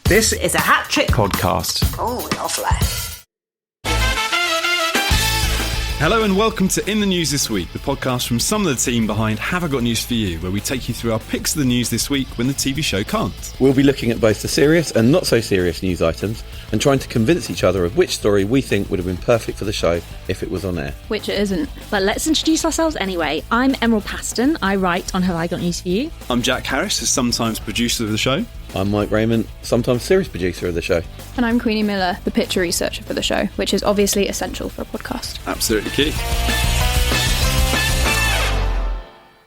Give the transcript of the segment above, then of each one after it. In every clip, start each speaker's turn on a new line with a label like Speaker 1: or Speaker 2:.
Speaker 1: This is a Hat Trick
Speaker 2: podcast.
Speaker 1: Oh, lovely.
Speaker 2: Hello and welcome to In the News This Week, the podcast from some of the team behind Have I Got News For You, where we take you through our picks of the news this week when the TV show can't.
Speaker 3: We'll be looking at both the serious and not so serious news items and trying to convince each other of which story we think would have been perfect for the show if it was on air.
Speaker 4: Which it isn't. But let's introduce ourselves anyway. I'm Emerald Paston. I write on Have I Got News For You.
Speaker 2: I'm Jack Harris, a sometimes producer of the show.
Speaker 3: I'm Mike Rayment, sometimes series producer of the show.
Speaker 5: And I'm Queenie Miller, the picture researcher for the show, which is obviously essential for a podcast.
Speaker 2: Absolutely key.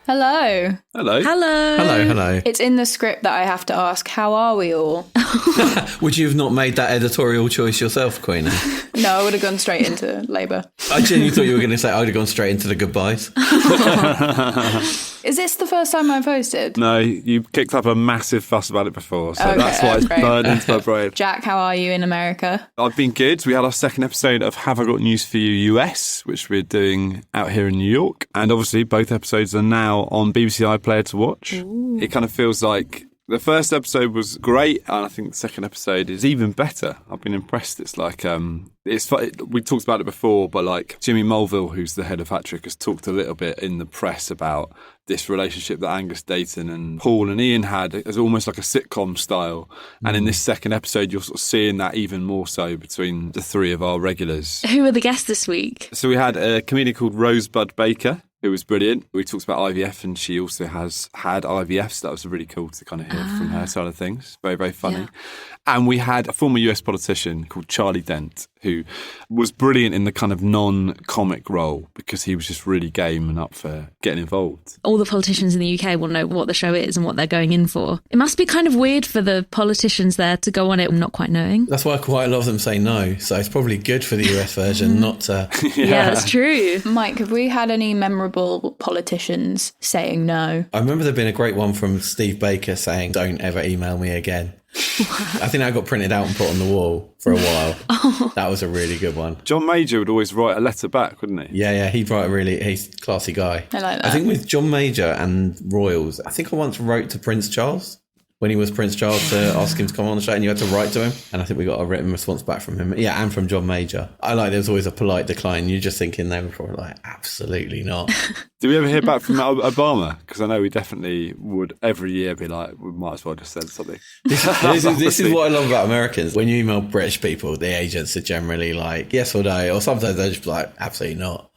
Speaker 5: Hello.
Speaker 2: Hello.
Speaker 4: Hello.
Speaker 3: Hello, hello.
Speaker 5: It's in the script that I have to ask, how are we all?
Speaker 3: Would you have not made that editorial choice yourself, Queenie?
Speaker 5: No, I would have gone straight into labour.
Speaker 3: I genuinely thought you were going to say I would have gone straight into the goodbyes.
Speaker 5: Is this the first time I've hosted?
Speaker 2: No, you kicked up a massive fuss about it before, so
Speaker 5: Okay,
Speaker 2: that's why it's
Speaker 5: great.
Speaker 2: burned into my brain.
Speaker 5: Jack, how are you in America?
Speaker 2: I've been good. We had our second episode of Have I Got News For You US, which we're doing out here in New York. And obviously both episodes are now on BBC iPlayer to watch. Ooh. It kind of feels like the first episode was great, and I think the second episode is even better. I've been impressed. It's like, we talked about it before, but like Jimmy Mulville, who's the head of Hat Trick, has talked a little bit in the press about this relationship that Angus Dayton and Paul and Ian had as almost like a sitcom style. And in this second episode, you're sort of seeing that even more so between the three of our regulars.
Speaker 4: Who are the guests this week?
Speaker 2: So we had a comedian called Rosebud Baker, who was brilliant. We talked about IVF, and she also has had IVF, so that was really cool to kind of hear from her side of things. Very, very funny. Yeah. And we had a former US politician called Charlie Dent, who was brilliant in the kind of non-comic role because he was just really game and up for getting involved.
Speaker 4: All the politicians in the UK will know what the show is and what they're going in for. It must be kind of weird for the politicians there to go on it not quite knowing.
Speaker 3: That's why quite a lot of them say no, so it's probably good for the US version not to...
Speaker 4: Yeah, that's true.
Speaker 5: Mike, have we had any memorable politicians saying no?
Speaker 3: I remember there being a great one from Steve Baker saying, "Don't ever email me again." I think that got printed out and put on the wall for a while. That was a really good one.
Speaker 2: John Major would always write a letter back, wouldn't he?
Speaker 3: Yeah, he'd write he's a classy guy.
Speaker 5: I like that.
Speaker 3: I think with John Major and Royals, I think I once wrote to Prince Charles when he was Prince Charles to ask him to come on the show, and you had to write to him. And I think we got a written response back from him. Yeah, and from John Major. I like there was always a polite decline. You're just thinking they were probably like, absolutely not.
Speaker 2: Do we ever hear back from Obama? Because I know we definitely would every year be like, we might as well just send something.
Speaker 3: This is what I love about Americans. When you email British people, the agents are generally like, yes or no, or sometimes they're just like, absolutely not.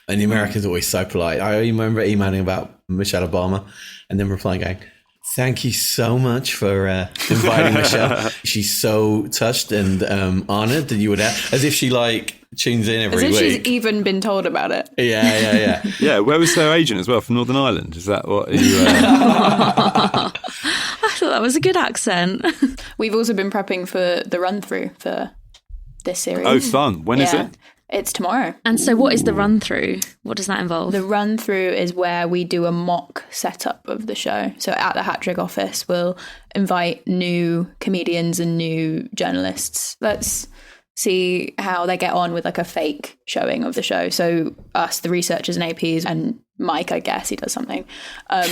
Speaker 3: And the Americans are always so polite. I remember emailing about Michelle Obama and then replying going, "Thank you so much for inviting Michelle. She's so touched and honoured that you would have," as if she like tunes in every week.
Speaker 5: As if she's even been told about it.
Speaker 3: Yeah.
Speaker 2: Yeah, where was their agent as well? From Northern Ireland? Is that what you...
Speaker 4: I thought that was a good accent.
Speaker 5: We've also been prepping for the run-through for this series.
Speaker 2: Oh, fun. When is it?
Speaker 5: It's tomorrow.
Speaker 4: And so what is the run-through? What does that involve?
Speaker 5: The run-through is where we do a mock setup of the show. So at the Hat Trick office, we'll invite new comedians and new journalists. Let's see how they get on with like a fake showing of the show. So us, the researchers and APs, and Mike, I guess he does something.
Speaker 3: I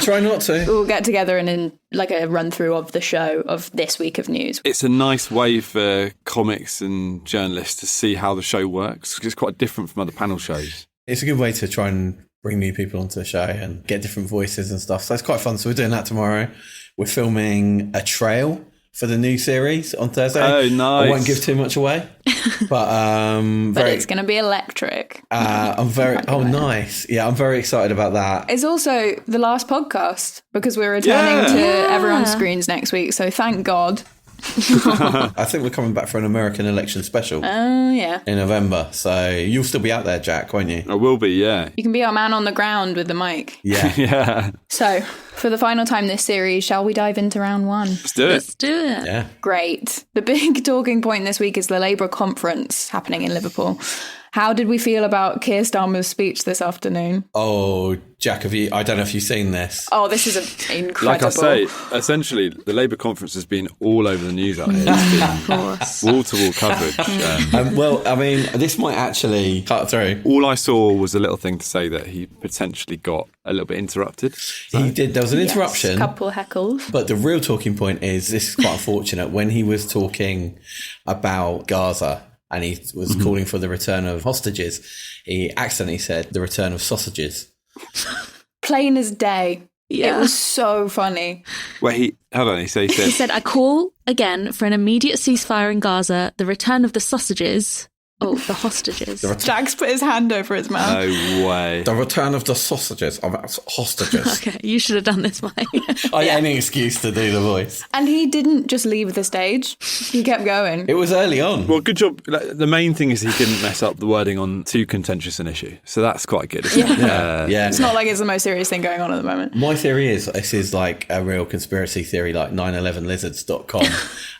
Speaker 3: try not to.
Speaker 5: We'll get together and in like a run through of the show of this week of news.
Speaker 2: It's a nice way for comics and journalists to see how the show works because it's quite different from other panel shows.
Speaker 3: It's a good way to try and bring new people onto the show and get different voices and stuff. So it's quite fun. So we're doing that tomorrow. We're filming a trail for the new series on Thursday.
Speaker 2: Oh, nice.
Speaker 3: I won't give too much away. But
Speaker 5: it's going to be electric.
Speaker 3: Nice. Yeah, I'm very excited about that.
Speaker 5: It's also the last podcast because we're returning to everyone's screens next week. So thank God.
Speaker 3: I think we're coming back for an American election special.
Speaker 5: Oh, yeah.
Speaker 3: In November. So you'll still be out there, Jack, won't you?
Speaker 2: I will be, yeah.
Speaker 5: You can be our man on the ground with the mic.
Speaker 3: Yeah.
Speaker 2: Yeah.
Speaker 5: So, for the final time this series, shall we dive into round one?
Speaker 2: Let's do it.
Speaker 4: Let's do it.
Speaker 3: Yeah.
Speaker 5: Great. The big talking point this week is the Labour conference happening in Liverpool. How did we feel about Keir Starmer's speech this afternoon?
Speaker 3: Oh, Jack, I don't know if you've seen this.
Speaker 5: Oh, this is incredible.
Speaker 2: Like I say, essentially, the Labour conference has been all over the news out here. It's been wall-to-wall coverage.
Speaker 3: Well, I mean, this might actually cut through.
Speaker 2: All I saw was a little thing to say that he potentially got a little bit interrupted.
Speaker 3: He did. There was an interruption.
Speaker 5: A couple of heckles.
Speaker 3: But the real talking point is, this is quite unfortunate, when he was talking about Gaza and he was calling for the return of hostages, he accidentally said the return of sausages.
Speaker 5: Plain as day.
Speaker 4: Yeah.
Speaker 5: It was so funny.
Speaker 2: Well, he said,
Speaker 4: He said, I call again for an immediate ceasefire in Gaza, the return of the sausages. Oh, the hostages.
Speaker 5: Jack's put his hand over his mouth.
Speaker 2: no way.
Speaker 3: The return of the sausages. Hostages.
Speaker 4: Okay, you should have done this, Mike.
Speaker 3: I had any excuse to do the voice.
Speaker 5: And he didn't just leave the stage. He kept going.
Speaker 3: It was early on.
Speaker 2: Well, good job. The main thing is he didn't mess up the wording on too contentious an issue. So that's quite good, isn't it?
Speaker 3: Yeah.
Speaker 5: It's not like it's the most serious thing going on at the moment.
Speaker 3: My theory is, this is like a real conspiracy theory, like 911lizards.com,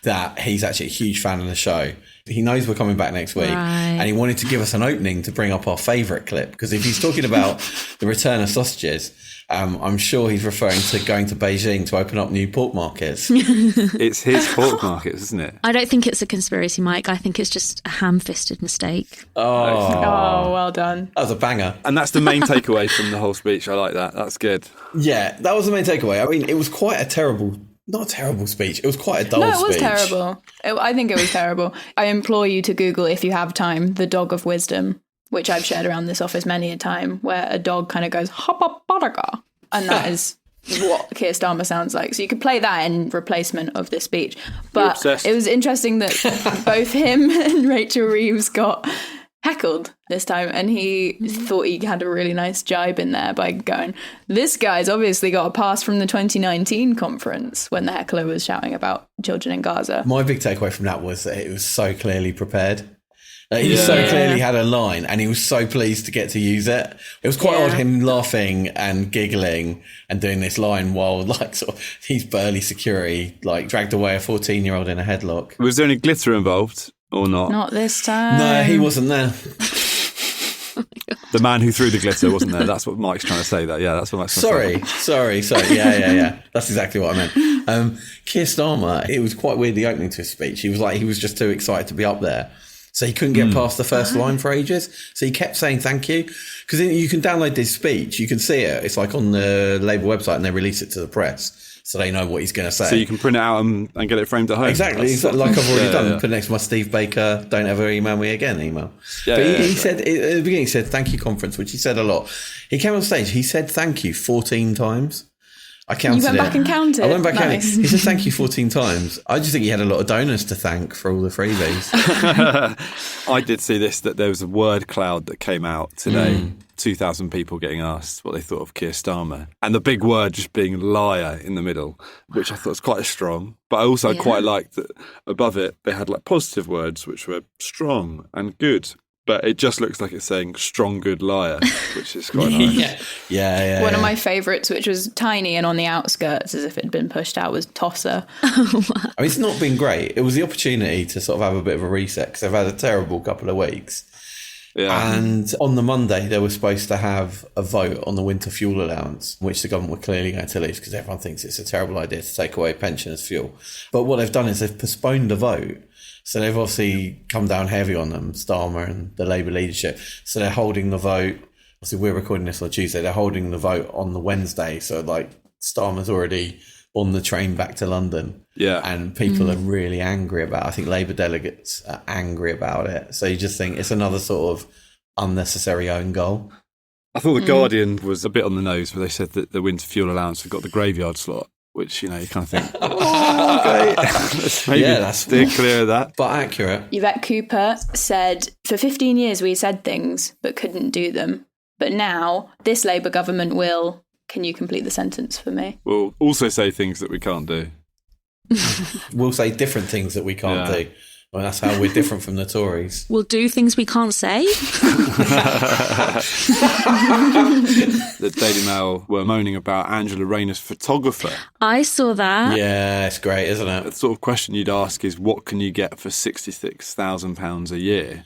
Speaker 3: that he's actually a huge fan of the show. He knows we're coming back next week, and he wanted to give us an opening to bring up our favourite clip. Because if he's talking about the return of sausages, I'm sure he's referring to going to Beijing to open up new pork markets.
Speaker 2: It's his pork markets, isn't it?
Speaker 4: I don't think it's a conspiracy, Mike. I think it's just a ham-fisted mistake.
Speaker 5: Oh, well done.
Speaker 3: That was a banger.
Speaker 2: And that's the main takeaway from the whole speech. I like that. That's good.
Speaker 3: Yeah, that was the main takeaway. I mean, it was quite a terrible... Not a terrible speech. It was quite a dull speech.
Speaker 5: No, it was terrible. I think it was terrible. I implore you to Google, if you have time, the dog of wisdom, which I've shared around this office many a time, where a dog kind of goes, hop-a-badaga. And that is what Keir Starmer sounds like. So you could play that in replacement of this speech. But it was interesting that both him and Rachel Reeves got heckled this time, and he thought he had a really nice jibe in there by going, this guy's obviously got a pass from the 2019 conference, when the heckler was shouting about children in Gaza.
Speaker 3: My big takeaway from that was that it was so clearly prepared. He so clearly had a line, and he was so pleased to get to use it. It was quite odd, him laughing and giggling and doing this line while, like, sort of, he's burly security, like, dragged away a 14-year-old in a headlock.
Speaker 2: Was there any glitter involved or not?
Speaker 5: Not this time.
Speaker 3: No, he wasn't there.
Speaker 2: The man who threw the glitter wasn't there. That's what Mike's trying to say. That that's what Mike's trying to say.
Speaker 3: Sorry. Yeah. That's exactly what I meant. Keir Starmer, it was quite weird, the opening to his speech. He was just too excited to be up there. So he couldn't get past the first line for ages. So he kept saying thank you. Because you can download this speech. You can see it. It's like on the Labour website, and they release it to the press. So they know what he's going to say.
Speaker 2: So you can print it out and get it framed at home.
Speaker 3: Exactly. Like I've already done. Put next to my Steve Baker, don't ever email me again email. But he said, at the beginning, he said, thank you conference, which he said a lot. He came on stage, he said thank you 14 times. I counted it.
Speaker 5: You went back and counted?
Speaker 3: I went back and counted. He said thank you 14 times. I just think he had a lot of donors to thank for all the freebies.
Speaker 2: I did see this, that there was a word cloud that came out today. 2,000 people getting asked what they thought of Keir Starmer. And the big word just being liar in the middle, which I thought was quite strong. But I also quite liked that above it, they had like positive words, which were strong and good. But it just looks like it's saying strong, good liar, which is quite nice.
Speaker 3: Yeah.
Speaker 5: One of my favourites, which was tiny and on the outskirts, as if it had been pushed out, was tosser.
Speaker 3: I mean, it's not been great. It was the opportunity to sort of have a bit of a reset, because they've had a terrible couple of weeks. Yeah. And on the Monday, they were supposed to have a vote on the winter fuel allowance, which the government were clearly going to lose, because everyone thinks it's a terrible idea to take away pensioners' fuel. But what they've done is they've postponed the vote. So they've obviously come down heavy on them, Starmer and the Labour leadership. So they're holding the vote. Obviously, we're recording this on Tuesday. They're holding the vote on the Wednesday. So, like, Starmer's already on the train back to London.
Speaker 2: Yeah.
Speaker 3: And people are really angry about it. I think Labour delegates are angry about it. So you just think it's another sort of unnecessary own goal.
Speaker 2: I thought The Guardian was a bit on the nose where they said that the winter fuel allowance had got the graveyard slot, which, you know, you kind of think, okay. Let's steer clear of that.
Speaker 3: But accurate.
Speaker 5: Yvette Cooper said, for 15 years we said things but couldn't do them. But now this Labour government will... Can you complete the sentence for me?
Speaker 2: We'll also say things that we can't do.
Speaker 3: We'll say different things that we can't do. Well, that's how we're different from the Tories.
Speaker 4: We'll do things we can't say.
Speaker 2: The Daily Mail were moaning about Angela Rayner's photographer.
Speaker 4: I saw that.
Speaker 3: Yeah, it's great, isn't it?
Speaker 2: The sort of question you'd ask is, what can you get for £66,000 a year?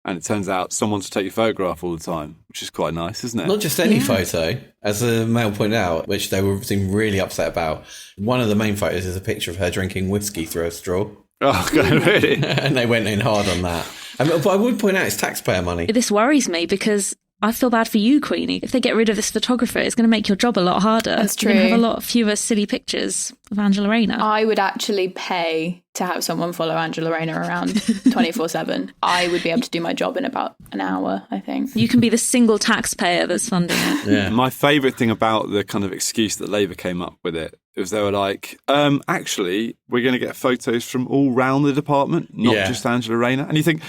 Speaker 2: And it turns out someone to take your photograph all the time, which is quite nice, isn't it?
Speaker 3: Not just any photo, as the Mail pointed out, which they seemed really upset about. One of the main photos is a picture of her drinking whiskey through a straw.
Speaker 2: Oh, okay, really?
Speaker 3: And they went in hard on that. But I would point out it's taxpayer money.
Speaker 4: This worries me because I feel bad for you, Queenie. If they get rid of this photographer, it's going to make your job a lot harder.
Speaker 5: That's true.
Speaker 4: You're going to have a lot fewer silly pictures of Angela Rayner.
Speaker 5: I would actually pay to have someone follow Angela Rayner around 24/7. I would be able to do my job in about an hour, I think.
Speaker 4: You can be the single taxpayer that's funding it.
Speaker 3: Yeah.
Speaker 2: My favourite thing about the kind of excuse that Labour came up with it was they were like, actually, we're going to get photos from all round the department, not just Angela Rayner. And you think,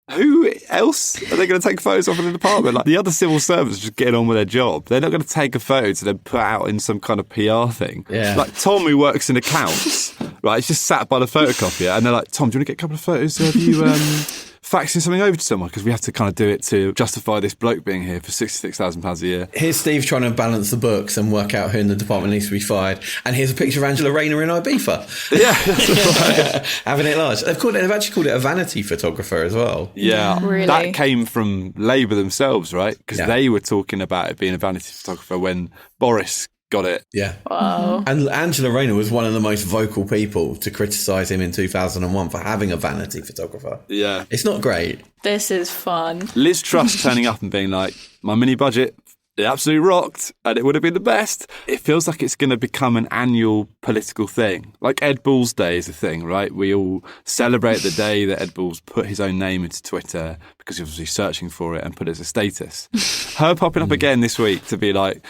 Speaker 2: who else are they going to take photos of in the department? Like the other civil servants are just getting on with their job. They're not going to take a photo to then put out in some kind of PR thing.
Speaker 3: Yeah.
Speaker 2: Like Tom, who works in accounts, right? He's just sat by the photocopier and they're like, Tom, do you want to get a couple of photos of you faxing something over to someone? Because we have to kind of do it to justify this bloke being here for £66,000 a year.
Speaker 3: Here's Steve trying to balance the books and work out who in the department needs to be fired. And here's a picture of Angela Rayner in Ibiza.
Speaker 2: Yeah, that's right.
Speaker 3: Having it large. They've actually called it a vanity photographer as well.
Speaker 2: Yeah,
Speaker 5: Really?
Speaker 2: That came from Labour themselves, right? Because they were talking about it being a vanity photographer when Boris got it.
Speaker 3: Yeah.
Speaker 5: Wow.
Speaker 3: And Angela Rayner was one of the most vocal people to criticise him in 2001 for having a vanity photographer.
Speaker 2: Yeah.
Speaker 3: It's not great.
Speaker 5: This is fun.
Speaker 2: Liz Truss turning up and being like, my mini budget, it absolutely rocked and it would have been the best. It feels like it's going to become an annual political thing. Like Ed Balls Day is a thing, right? We all celebrate the day that Ed Balls put his own name into Twitter because he was obviously searching for it and put it as a status. Her popping up again this week to be like,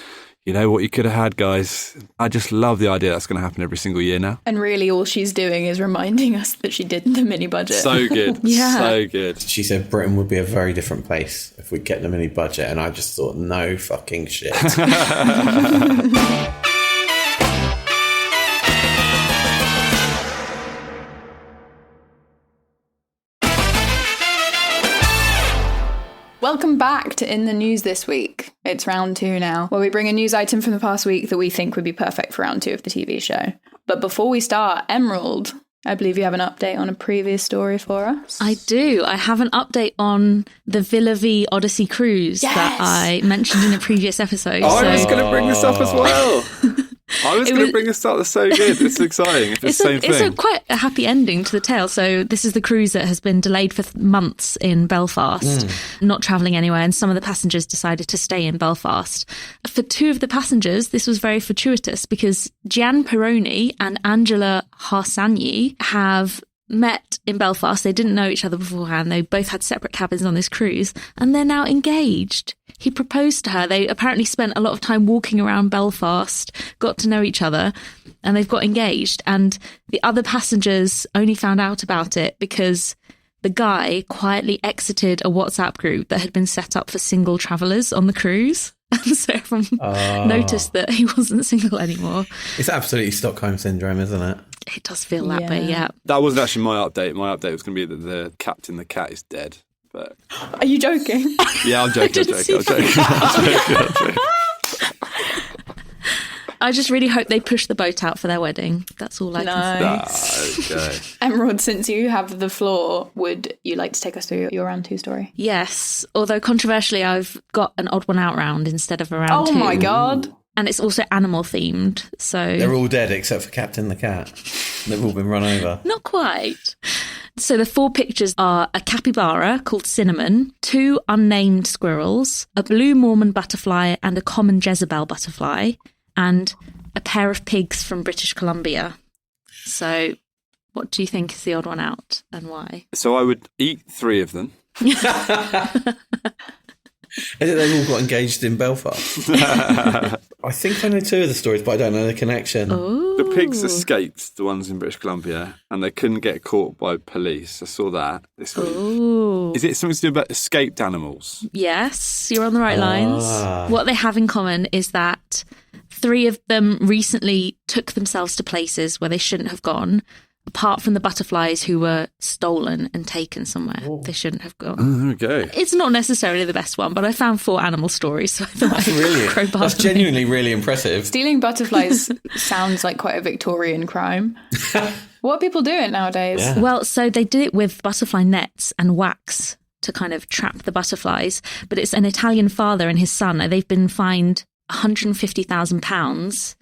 Speaker 2: you know what you could have had, guys. I just love the idea that's going to happen every single year now.
Speaker 5: And really all she's doing is reminding us that she did the mini budget.
Speaker 2: So good.
Speaker 4: Yeah.
Speaker 2: So good.
Speaker 3: She said Britain would be a very different place if we get the mini budget. And I just thought, no fucking shit.
Speaker 5: Welcome back to In the News this week. It's round 2 now, where we bring a news item from the past week that we think would be perfect for round 2 of the TV show. But before we start, Emerald, I believe you have an update on a previous story for us.
Speaker 4: I do. I have an update on the Villa V Odyssey cruise that I mentioned in a previous episode.
Speaker 2: I was going to bring this up as well. I was going to bring this up. That's so good. It's exciting. It's the same thing.
Speaker 4: It's quite a happy ending to the tale. So this is the cruise that has been delayed for months in Belfast, not travelling anywhere. And some of the passengers decided to stay in Belfast. For 2 of the passengers, this was very fortuitous because Gian Pironi and Angela Harsanyi have met in Belfast. They didn't know each other beforehand. They both had separate cabins on this cruise and they're now engaged. He proposed to her. They apparently spent a lot of time walking around Belfast, got to know each other, and they've got engaged. And the other passengers only found out about it because the guy quietly exited a WhatsApp group that had been set up for single travellers on the cruise. And so everyone noticed that he wasn't single anymore.
Speaker 3: It's absolutely Stockholm Syndrome, isn't it?
Speaker 4: It does feel that way, yeah.
Speaker 2: That wasn't actually my update. My update was going to be that the captain, the cat, is dead. But
Speaker 5: Are you joking?
Speaker 2: yeah, I'm joking. I'm joking.
Speaker 4: I just really hope they push the boat out for their wedding. That's all I can say.
Speaker 2: Okay.
Speaker 5: Emerald, since you have the floor, would you like to take us through your round 2 story?
Speaker 4: Yes, although controversially, I've got an odd one out round instead of a round 2.
Speaker 5: Oh my God.
Speaker 4: And it's also animal themed, so...
Speaker 3: They're all dead except for Captain the Cat. They've all been run over.
Speaker 4: Not quite. So the 4 pictures are a capybara called Cinnamon, 2 unnamed squirrels, a blue Mormon butterfly and a common Jezebel butterfly, and a pair of pigs from British Columbia. So what do you think is the odd one out and why?
Speaker 2: So I would eat 3 of them.
Speaker 3: They've all got engaged in Belfast. I think I know 2 of the stories, but I don't know the connection.
Speaker 4: Ooh.
Speaker 2: The pigs escaped, the ones in British Columbia, and they couldn't get caught by police. I saw that this week.
Speaker 4: Ooh.
Speaker 2: Is it something to do about escaped animals?
Speaker 4: Yes, you're on the right lines. What they have in common is that 3 of them recently took themselves to places where they shouldn't have gone, apart from the butterflies who were stolen and taken somewhere they shouldn't have gone.
Speaker 2: Okay.
Speaker 4: It's not necessarily the best one, but I found 4 animal stories, so I thought I'd crowbar
Speaker 3: That's
Speaker 4: them in.
Speaker 3: genuinely really impressive.
Speaker 5: Stealing butterflies sounds like quite a Victorian crime. What are people doing nowadays?
Speaker 3: Yeah.
Speaker 4: Well, so they did it with butterfly nets and wax. to kind of trap the butterflies. But it's an Italian father and his son. They've been fined £150,000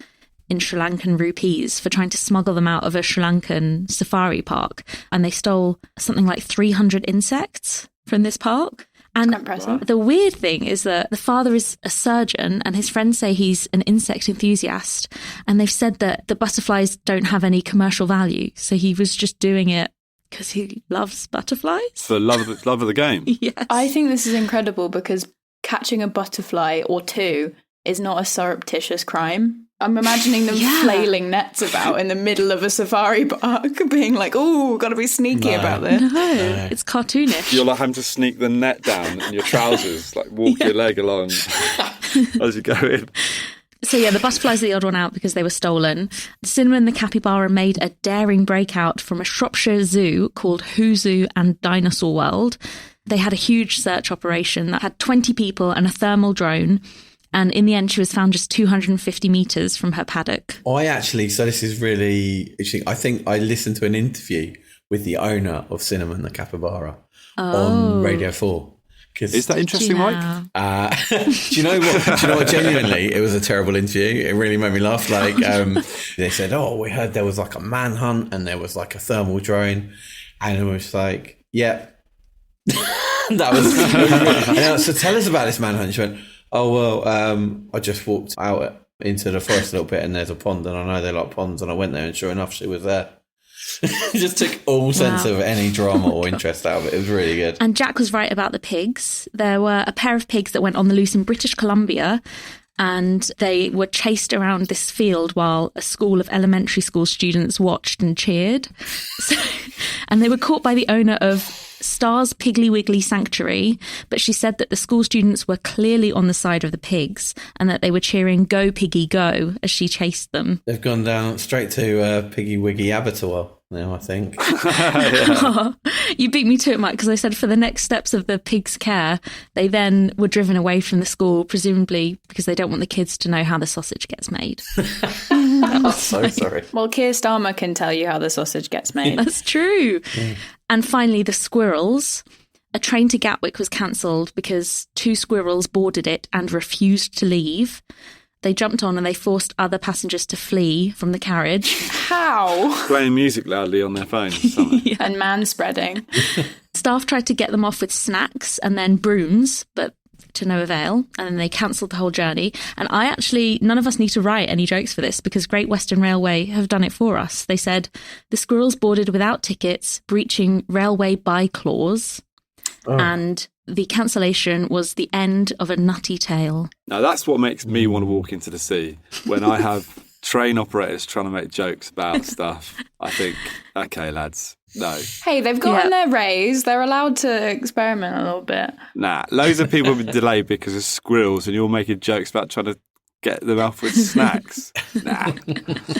Speaker 4: in Sri Lankan rupees for trying to smuggle them out of a Sri Lankan safari park. And they stole something like 300 insects from this park. And
Speaker 5: impressive.
Speaker 4: The weird thing is that the father is a surgeon and his friends say he's an insect enthusiast. And they've said that the butterflies don't have any commercial value. So he was just doing it because he loves butterflies.
Speaker 2: For love of the game.
Speaker 4: Yes.
Speaker 5: I think this is incredible because catching a butterfly or two is not a surreptitious crime. I'm imagining them flailing nets about in the middle of a safari park, being like, "Oh, got to be sneaky about this."
Speaker 4: No, it's cartoonish.
Speaker 2: You're like having to sneak the net down in your trousers, like walk your leg along as you go in.
Speaker 4: So yeah, the butterflies are the odd one out because they were stolen. The cinema and the capybara made a daring breakout from a Shropshire zoo called Who Zoo and Dinosaur World. They had a huge search operation that had 20 people and a thermal drone. And in the end, she was found just 250 metres from her paddock.
Speaker 3: So this is really interesting. I think I listened to an interview with the owner of Cinema and the Capybara on Radio 4.
Speaker 2: Is that interesting, Mike?
Speaker 3: Do you know what? Genuinely, it was a terrible interview. It really made me laugh. Like, they said, we heard there was like a manhunt and there was like a thermal drone. And it was like, yeah. That was so tell us about this manhunt. She went, I just walked out into the forest a little bit and there's a pond and I know they like ponds and I went there and sure enough she was there. Just took all sense of any drama or interest out of it. It was really good.
Speaker 4: And Jack was right about the pigs. There were a pair of pigs that went on the loose in British Columbia and they were chased around this field while a school of elementary school students watched and cheered. And they were caught by the owner of Star's Piggly Wiggly Sanctuary, but she said that the school students were clearly on the side of the pigs and that they were cheering "Go Piggy Go" as she chased them.
Speaker 3: They've gone down straight to Piggy Wiggy Abattoir now, I think.
Speaker 4: You beat me to it, Mike, because I said for the next steps of the pig's care, they then were driven away from the school, presumably because they don't want the kids to know how the sausage gets made.
Speaker 3: I'm so sorry.
Speaker 5: Well, Keir Starmer can tell you how the sausage gets made.
Speaker 4: That's true. Yeah. And finally, the squirrels. A train to Gatwick was cancelled because 2 squirrels boarded it and refused to leave. They jumped on and they forced other passengers to flee from the carriage.
Speaker 5: How?
Speaker 2: Playing music loudly on their phones.
Speaker 5: Yeah. And manspreading.
Speaker 4: Staff tried to get them off with snacks and then brooms, but to no avail. And then they cancelled the whole journey. And none of us need to write any jokes for this because Great Western Railway have done it for us. They said, the squirrels boarded without tickets, breaching railway by-clause. And the cancellation was the end of a nutty tale.
Speaker 2: Now, that's what makes me want to walk into the sea. When I have train operators trying to make jokes about stuff, I think, okay, lads, no.
Speaker 5: Hey, they've gotten their raise. They're allowed to experiment a little bit.
Speaker 2: Nah, loads of people have been delayed because of squirrels and you're making jokes about trying to get them off with snacks. Nah.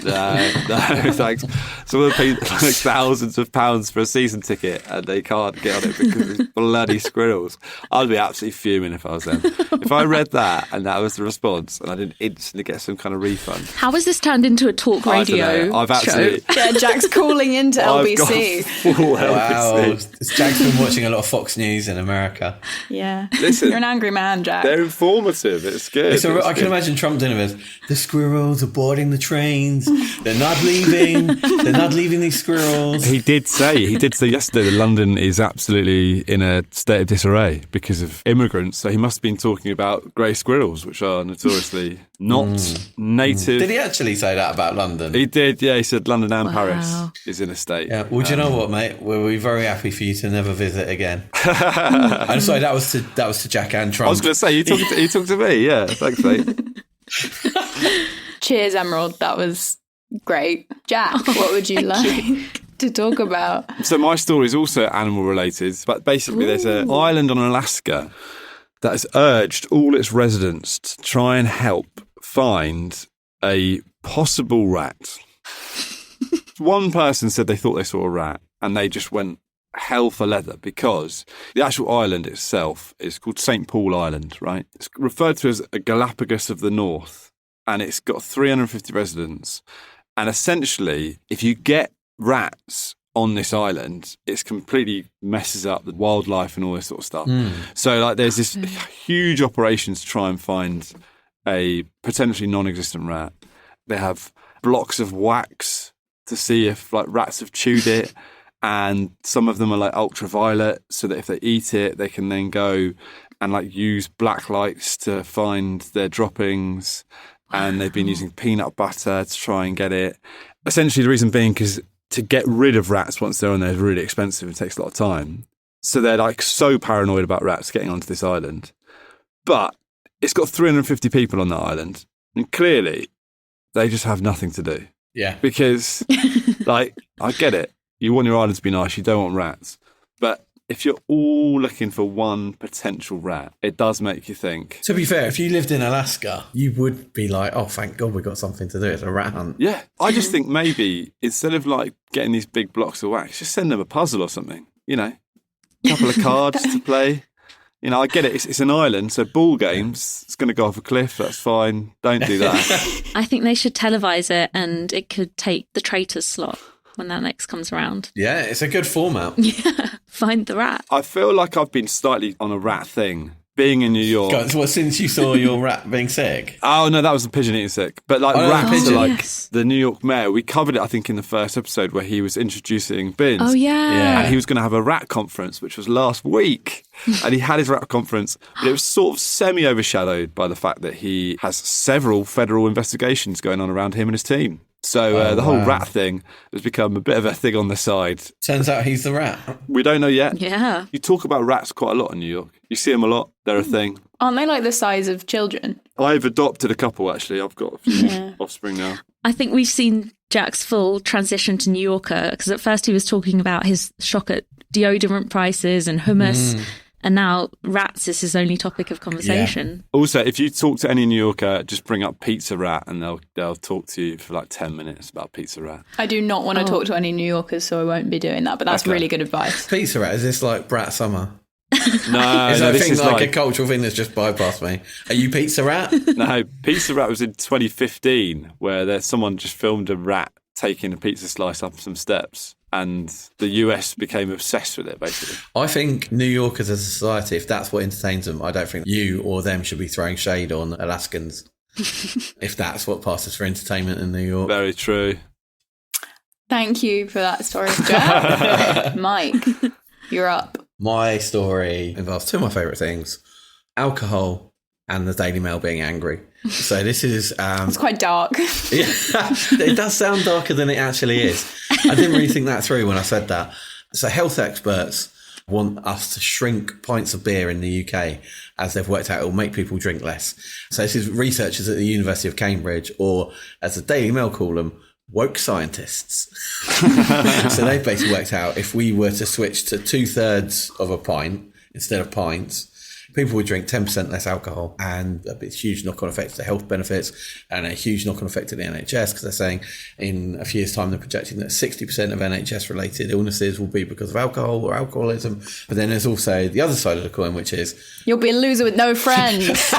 Speaker 2: No, thanks. Some of the people like thousands of pounds for a season ticket and they can't get on it because of bloody squirrels. I'd be absolutely fuming if I was them. If I read that and that was the response and I didn't instantly get some kind of refund.
Speaker 4: How has this turned into a talk radio
Speaker 2: I've absolutely
Speaker 4: show?
Speaker 5: Yeah, Jack's calling into LBC.
Speaker 3: Wow. Jack's been watching a lot of Fox News in America.
Speaker 5: Yeah.
Speaker 2: Listen,
Speaker 5: you're an angry man, Jack.
Speaker 2: They're informative. It's good.
Speaker 3: I can imagine Trump doing this. The squirrels are boarding the trains. They're not leaving. They're not leaving these squirrels.
Speaker 2: He did say yesterday that London is absolutely in a state of disarray because of immigrants. So he must have been talking about grey squirrels, which are notoriously not native.
Speaker 3: Did he actually say that about London?
Speaker 2: He did, yeah. He said London and Paris is in a state.
Speaker 3: Yeah. Well, do you know what, mate? We'll be very happy for you to never visit again. I'm sorry, that was to Jack and Trump.
Speaker 2: I was going to say, you talked to me. Yeah, thanks, mate.
Speaker 5: Cheers, Emerald. That was great. Jack, what would you like to talk about?
Speaker 2: So my story is also animal related, but basically there's an island on Alaska that has urged all its residents to try and help find a possible rat. One person said they thought they saw a rat and they just went hell for leather because the actual island itself is called St. Paul Island, right? It's referred to as a Galapagos of the North and it's got 350 residents. And essentially, if you get rats on this island, it's completely messes up the wildlife and all this sort of stuff. So like there's this huge operation to try and find a potentially non-existent rat. They have blocks of wax to see if like rats have chewed it, and some of them are like ultraviolet, so that if they eat it, they can then go and like use black lights to find their droppings. And they've been using peanut butter to try and get it. Essentially, the reason being because to get rid of rats once they're on there is really expensive and takes a lot of time. So they're like so paranoid about rats getting onto this island. But it's got 350 people on that island. And clearly, they just have nothing to do.
Speaker 3: Yeah.
Speaker 2: Because, like, I get it. You want your island to be nice. You don't want rats. But if you're all looking for one potential rat, it does make you think.
Speaker 3: To be fair, if you lived in Alaska, you would be like, oh, thank God we got something to do. It's a rat hunt.
Speaker 2: Yeah. I just think maybe instead of like getting these big blocks of wax, just send them a puzzle or something, you know, a couple of cards to play. You know, I get it. It's an island, so ball games, it's going to go off a cliff. That's fine. Don't do that.
Speaker 4: I think they should televise it, and it could take the traitors slot when that next comes around.
Speaker 3: Yeah, it's a good format.
Speaker 4: Yeah, find the rat.
Speaker 2: I feel like I've been slightly on a rat thing. Being in New York.
Speaker 3: God, well, since you saw your rat being sick?
Speaker 2: Oh, no, that was the pigeon eating sick. But like rats are like the New York mayor. We covered it, I think, in the first episode where he was introducing bins.
Speaker 4: Oh, yeah.
Speaker 2: And he was going to have a rat conference, which was last week. And he had his rat conference, but it was sort of semi-overshadowed by the fact that he has several federal investigations going on around him and his team. So the whole rat thing has become a bit of a thing on the side.
Speaker 3: Turns out he's the rat.
Speaker 2: We don't know yet.
Speaker 4: Yeah.
Speaker 2: You talk about rats quite a lot in New York. You see them a lot. They're a thing.
Speaker 5: Aren't they like the size of children?
Speaker 2: I've adopted a couple, actually. I've got a few offspring now.
Speaker 4: I think we've seen Jack's full transition to New Yorker, because at first he was talking about his shock at deodorant prices and hummus. And now rats is his only topic of conversation.
Speaker 2: Yeah. Also, if you talk to any New Yorker, just bring up Pizza Rat and they'll talk to you for like 10 minutes about Pizza Rat.
Speaker 5: I do not want to talk to any New Yorkers, so I won't be doing that. But that's really good advice.
Speaker 3: Pizza Rat, is this like Brat Summer?
Speaker 2: No,
Speaker 3: is that
Speaker 2: this
Speaker 3: thing
Speaker 2: is
Speaker 3: like a cultural thing that's just bypassed me? Are you Pizza Rat?
Speaker 2: No, Pizza Rat was in 2015, where there's someone just filmed a rat taking a pizza slice up some steps. And the US became obsessed with it, basically.
Speaker 3: I think New Yorkers as a society, if that's what entertains them, I don't think you or them should be throwing shade on Alaskans. If that's what passes for entertainment in New York.
Speaker 2: Very true.
Speaker 5: Thank you for that story, Jack. Mike, you're up.
Speaker 3: My story involves two of my favourite things: alcohol and the Daily Mail being angry. So this is...
Speaker 5: it's quite dark.
Speaker 3: Yeah, it does sound darker than it actually is. I didn't really think that through when I said that. So health experts want us to shrink pints of beer in the UK, as they've worked out it will make people drink less. So this is researchers at the University of Cambridge, or as the Daily Mail call them, woke scientists. So they've basically worked out if we were to switch to 2/3 of a pint instead of pints, people would drink 10% less alcohol, and a huge knock-on effect to health benefits and a huge knock-on effect to the NHS, because they're saying in a few years' time they're projecting that 60% of NHS-related illnesses will be because of alcohol or alcoholism. But then there's also the other side of the coin, which is...
Speaker 5: You'll be a loser with no friends.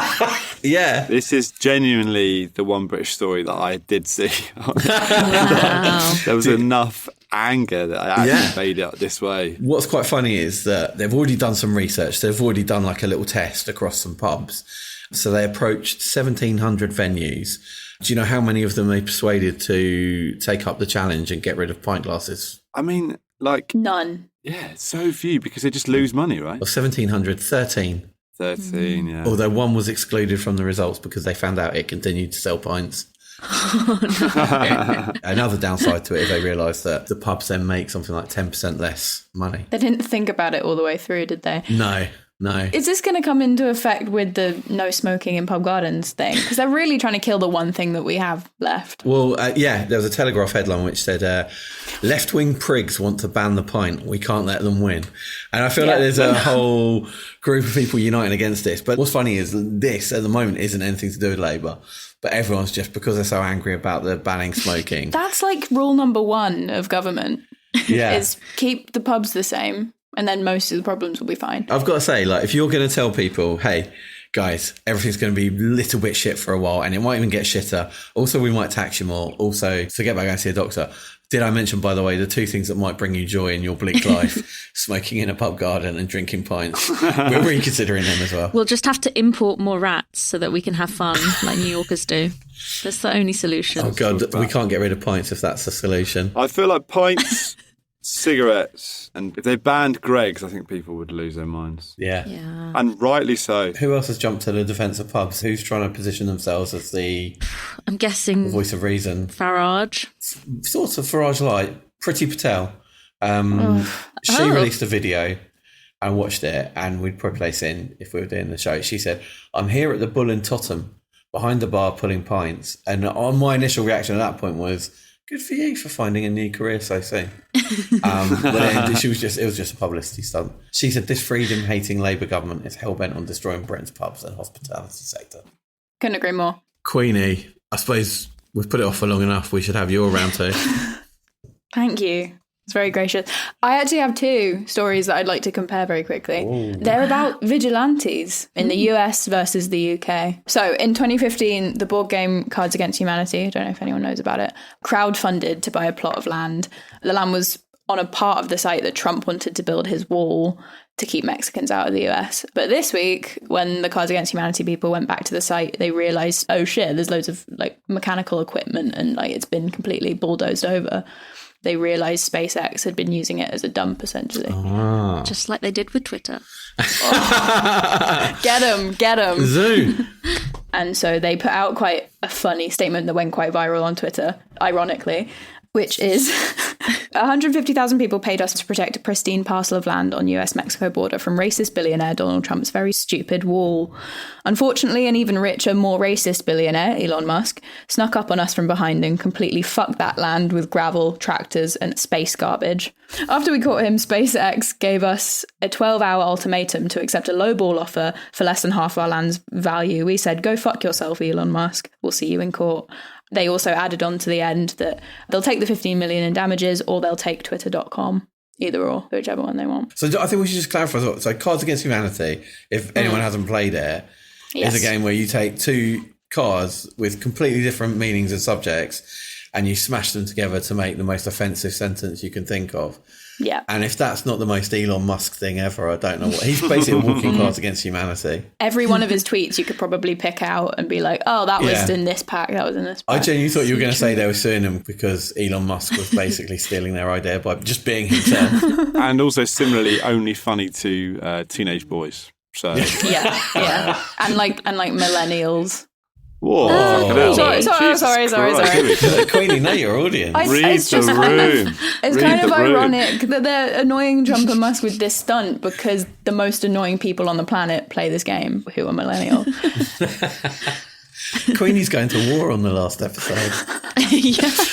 Speaker 3: Yeah.
Speaker 2: This is genuinely the one British story that I did see.
Speaker 4: Wow.
Speaker 2: There was enough anger that I actually made it this way.
Speaker 3: What's quite funny is that they've already done some research. They've already done like a little test across some pubs. So they approached 1,700 venues. Do you know how many of them they persuaded to take up the challenge and get rid of pint glasses?
Speaker 2: I mean, like...
Speaker 5: None.
Speaker 2: Yeah, so few, because they just lose money, right?
Speaker 3: Of 1,700, 13.
Speaker 2: 13, yeah.
Speaker 3: Although one was excluded from the results because they found out it continued to sell pints. Another downside to it is they realised that the pubs then make something like 10% less money.
Speaker 5: They didn't think about it all the way through, did they?
Speaker 3: No.
Speaker 5: Is this going to come into effect with the no smoking in pub gardens thing? Because they're really trying to kill the one thing that we have left.
Speaker 3: Well, there was a Telegraph headline which said, left-wing prigs want to ban the pint. We can't let them win. And I feel like there's a whole group of people uniting against this. But what's funny is this, at the moment, isn't anything to do with Labour. But everyone's just, because they're so angry about the banning smoking.
Speaker 5: That's like rule number one of government.
Speaker 3: Yeah.
Speaker 5: Is keep the pubs the same, and then most of the problems will be fine.
Speaker 3: I've got to say, like, if you're going to tell people, hey, guys, everything's going to be a little bit shit for a while, and it might even get shitter. Also, we might tax you more. Also, forget about going to see a doctor. Did I mention, by the way, the two things that might bring you joy in your bleak life, smoking in a pub garden and drinking pints? We're reconsidering them as well.
Speaker 4: We'll just have to import more rats so that we can have fun like New Yorkers do. That's the only solution.
Speaker 3: Oh, God, we can't get rid of pints if that's the solution.
Speaker 2: I feel like pints, cigarettes, and if they banned Greggs, I think people would lose their minds.
Speaker 3: Yeah.
Speaker 2: And rightly so.
Speaker 3: Who else has jumped to the defence of pubs? Who's trying to position themselves as the
Speaker 4: I'm guessing
Speaker 3: voice of reason?
Speaker 4: Farage.
Speaker 3: Sort of Farage light. Priti Patel. She released a video. I watched it, and we'd put a place in if we were doing the show. She said, "I'm here at the Bull and Tottenham, behind the bar pulling pints." And on my initial reaction at that point was, good for you for finding a new career so soon. But then it was just a publicity stunt. She said, "This freedom-hating Labour government is hell-bent on destroying Britain's pubs and hospitality sector."
Speaker 5: Couldn't agree more.
Speaker 3: Queenie, I suppose we've put it off for long enough. We should have you around too.
Speaker 5: Thank you. It's very gracious. I actually have two stories that I'd like to compare very quickly.
Speaker 3: Ooh.
Speaker 5: They're about vigilantes in the US versus the UK. So in 2015, the board game Cards Against Humanity, I don't know if anyone knows about it, crowdfunded to buy a plot of land. The land was on a part of the site that Trump wanted to build his wall to keep Mexicans out of the US. But this week, when the Cards Against Humanity people went back to the site, they realised, oh shit, there's loads of like mechanical equipment and like it's been completely bulldozed over. They realised SpaceX had been using it as a dump, essentially.
Speaker 3: Ah.
Speaker 4: Just like they did with Twitter.
Speaker 5: Get 'em.
Speaker 3: Zoo.
Speaker 5: And so they put out quite a funny statement that went quite viral on Twitter, ironically, which is 150,000 people paid us to protect a pristine parcel of land on US-Mexico border from racist billionaire Donald Trump's very stupid wall. Unfortunately, an even richer, more racist billionaire, Elon Musk, snuck up on us from behind and completely fucked that land with gravel, tractors, and space garbage. After we caught him, SpaceX gave us a 12-hour ultimatum to accept a lowball offer for less than half our land's value. We said, go fuck yourself, Elon Musk. We'll see you in court. They also added on to the end that they'll take the 15 million in damages or they'll take twitter.com. Either or, whichever one they want.
Speaker 3: So I think we should just clarify. So Cards Against Humanity, if anyone hasn't played it, is a game where you take two cards with completely different meanings and subjects and you smash them together to make the most offensive sentence you can think of.
Speaker 5: Yeah.
Speaker 3: And if that's not the most Elon Musk thing ever, I don't know what. He's basically walking Cards Against Humanity.
Speaker 5: Every one of his tweets you could probably pick out and be like, oh, that was in this pack, that was in this pack.
Speaker 3: I genuinely thought you were going to say they were suing him because Elon Musk was basically stealing their idea by just being himself.
Speaker 2: And also similarly only funny to teenage boys. So
Speaker 5: yeah. And like millennials.
Speaker 2: Whoa!
Speaker 5: Sorry.
Speaker 3: Queenie, know your audience.
Speaker 2: Read the room.
Speaker 5: It's kind of ironic that they're annoying Trump and Musk with this stunt because the most annoying people on the planet play this game who are millennial.
Speaker 3: Queenie's going to war on the last episode.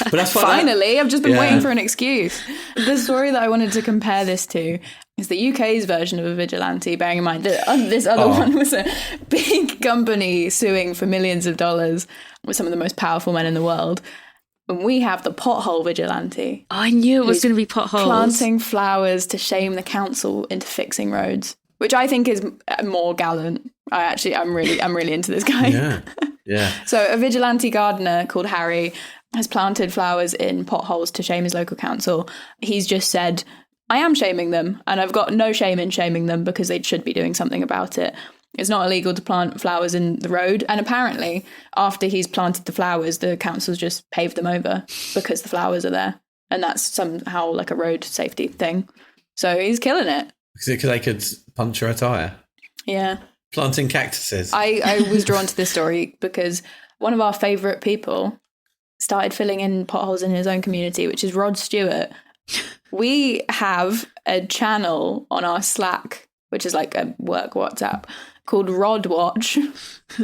Speaker 3: But that's
Speaker 5: finally, I've just been waiting for an excuse. The story that I wanted to compare this to is the UK's version of a vigilante, bearing in mind that this other one was a big company suing for millions of dollars with some of the most powerful men in the world. And we have the pothole vigilante.
Speaker 4: I knew it was going to be potholes.
Speaker 5: Planting flowers to shame the council into fixing roads, which I think is more gallant. I'm really into this guy.
Speaker 3: Yeah.
Speaker 5: So a vigilante gardener called Harry has planted flowers in potholes to shame his local council. He's just said, I am shaming them, and I've got no shame in shaming them because they should be doing something about it. It's not illegal to plant flowers in the road. And apparently, after he's planted the flowers, the council's just paved them over because the flowers are there. And that's somehow like a road safety thing. So he's killing it.
Speaker 3: Because they could puncture a tyre.
Speaker 5: Yeah.
Speaker 3: Planting cactuses.
Speaker 5: I was drawn to this story because one of our favourite people started filling in potholes in his own community, which is Rod Stewart. We have a channel on our Slack, which is like a work WhatsApp, called Rod Watch,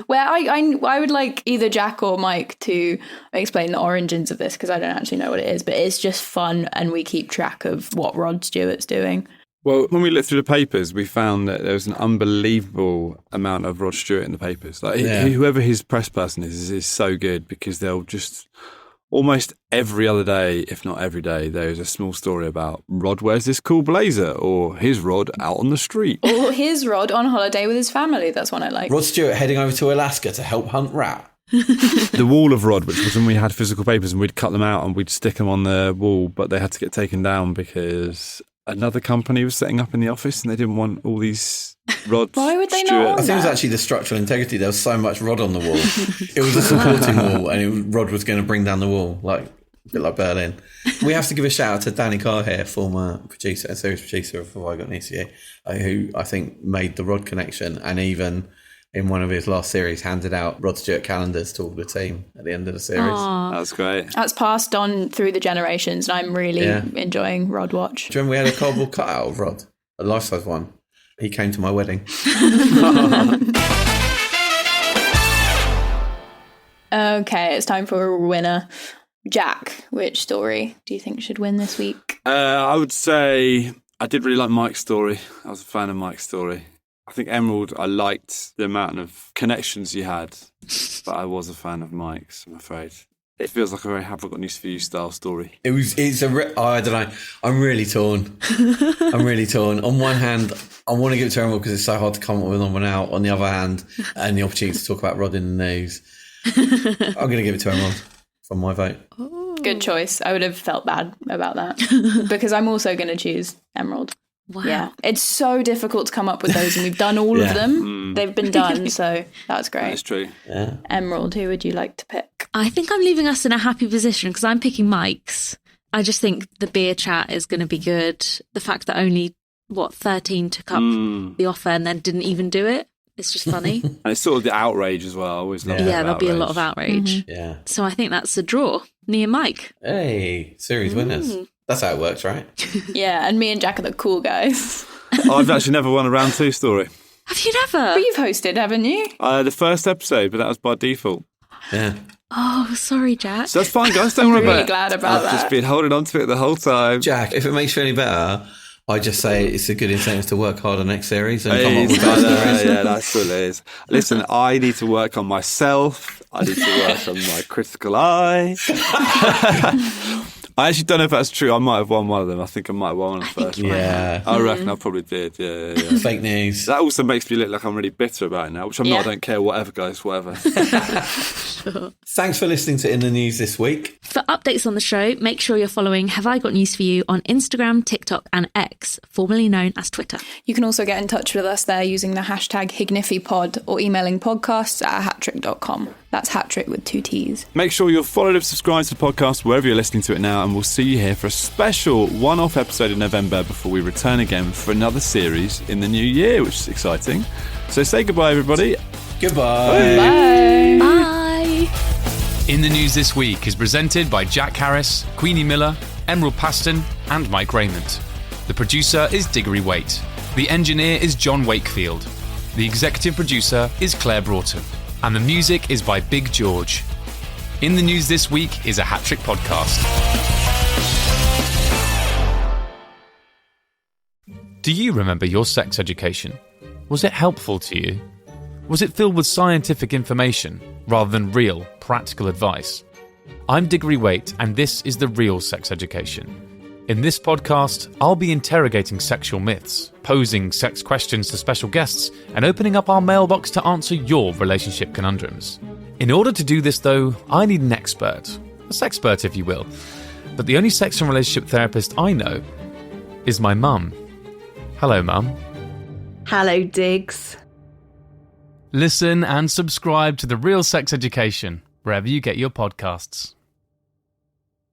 Speaker 5: where I would like either Jack or Mike to explain the origins of this because I don't actually know what it is, but it's just fun and we keep track of what Rod Stewart's doing.
Speaker 2: Well, when we looked through the papers, we found that there was an unbelievable amount of Rod Stewart in the papers. Like whoever his press person is so good because they'll just almost every other day, if not every day, there is a small story about Rod wears this cool blazer or his Rod out on the street.
Speaker 5: Or his Rod on holiday with his family. That's one I like.
Speaker 3: Rod Stewart heading over to Alaska to help hunt rat.
Speaker 2: The wall of Rod, which was when we had physical papers and we'd cut them out and we'd stick them on the wall, but they had to get taken down because another company was setting up in the office and they didn't want all these Rod
Speaker 5: Why would they not
Speaker 2: Stewart.
Speaker 5: want
Speaker 3: I think it was actually the structural integrity. There was so much Rod on the wall. It was a supporting wall, and Rod was going to bring down the wall, like a bit like Berlin. We have to give a shout out to Danny Carr here, former producer and series producer of Have I Got News For You, who I think made the Rod connection, and even in one of his last series handed out Rod Stewart calendars to all the team at the end of the series.
Speaker 4: Aww.
Speaker 2: That's great.
Speaker 5: That's passed on through the generations, and I'm really enjoying Rod Watch.
Speaker 3: Do you remember we had a cardboard cutout of Rod, a life-size one? He came to my wedding.
Speaker 5: Okay, it's time for a winner. Jack, which story do you think should win this week?
Speaker 2: I would say I did really like Mike's story. I was a fan of Mike's story. I think Emerald, I liked the amount of connections you had, but I was a fan of Mike's, I'm afraid. It feels like a very Have I Got News For You style story.
Speaker 3: I don't know. I'm really torn. On one hand, I want to give it to Emerald because it's so hard to come up with one out. On the other hand, and the opportunity to talk about Rod in the news, I'm going to give it to Emerald from my vote.
Speaker 5: Good choice. I would have felt bad about that because I'm also going to choose Emerald.
Speaker 4: Wow.
Speaker 5: Yeah, it's so difficult to come up with those, and we've done all of them. They've been done, so that's great.
Speaker 2: That's true.
Speaker 3: Yeah.
Speaker 5: Emerald, who would you like to pick?
Speaker 4: I think I'm leaving us in a happy position because I'm picking Mike's. I just think the beer chat is going to be good. The fact that only, 13 took up the offer and then didn't even do it. It's just funny.
Speaker 2: And it's sort of the outrage as well. I always love
Speaker 4: Yeah, there'll be a lot of outrage.
Speaker 3: Yeah.
Speaker 4: So I think that's a draw. Me and Mike.
Speaker 3: Hey, series winners. That's how it works, right?
Speaker 5: Yeah, and me and Jack are the cool guys.
Speaker 2: I've actually never won a round 2 story.
Speaker 4: Have you never?
Speaker 5: But you've hosted, haven't you?
Speaker 2: The first episode, but that was by default.
Speaker 3: Yeah.
Speaker 4: Oh, sorry, Jack.
Speaker 2: So that's fine, guys. Don't worry
Speaker 5: Really
Speaker 2: about it.
Speaker 5: glad about
Speaker 2: I've
Speaker 5: that.
Speaker 2: just been holding on to it the whole time.
Speaker 3: Jack, if it makes you any better, I just say it's a good incentive to work hard on next series and come
Speaker 2: Hey,
Speaker 3: up with our stories.
Speaker 2: yeah, that's what it is. Listen, I need to work on myself. I need to work on my critical eye. I actually don't know if that's true. I might have won one of them. I think I might have won the first one.
Speaker 3: Yeah.
Speaker 2: I reckon I probably did. Yeah.
Speaker 3: Fake news.
Speaker 2: That also makes me look like I'm really bitter about it now, which I'm not. I don't care. Whatever, guys. Whatever.
Speaker 3: Thanks for listening to In the News this week.
Speaker 4: For updates on the show, make sure you're following Have I Got News For You on Instagram, TikTok and X, formerly known as Twitter.
Speaker 5: You can also get in touch with us there using the hashtag HignifiPod or emailing podcasts@hattrick.com. That's Hattrick with 2 T's.
Speaker 2: Make sure you're followed and subscribed to the podcast wherever you're listening to it now, and we'll see you here for a special one-off episode in November before we return again for another series in the new year, which is exciting. So say goodbye, everybody.
Speaker 3: Goodbye.
Speaker 5: Bye.
Speaker 4: Bye!
Speaker 1: In the News this week is presented by Jack Harris, Queenie Miller, Emerald Paston and Mike Rayment. The producer is Diggory Waite. The engineer is John Wakefield. The executive producer is Claire Broughton. And the music is by Big George. In the News this week is a Hat-Trick podcast. Do you remember your sex education? Was it helpful to you? Was it filled with scientific information rather than real, practical advice? I'm Diggory Waite, and this is The Real Sex Education. In this podcast, I'll be interrogating sexual myths, posing sex questions to special guests, and opening up our mailbox to answer your relationship conundrums. In order to do this, though, I need an expert. A sexpert, if you will. But the only sex and relationship therapist I know is my mum. Hello, Mum.
Speaker 6: Hello, Diggs.
Speaker 1: Listen and subscribe to The Real Sex Education, wherever you get your podcasts.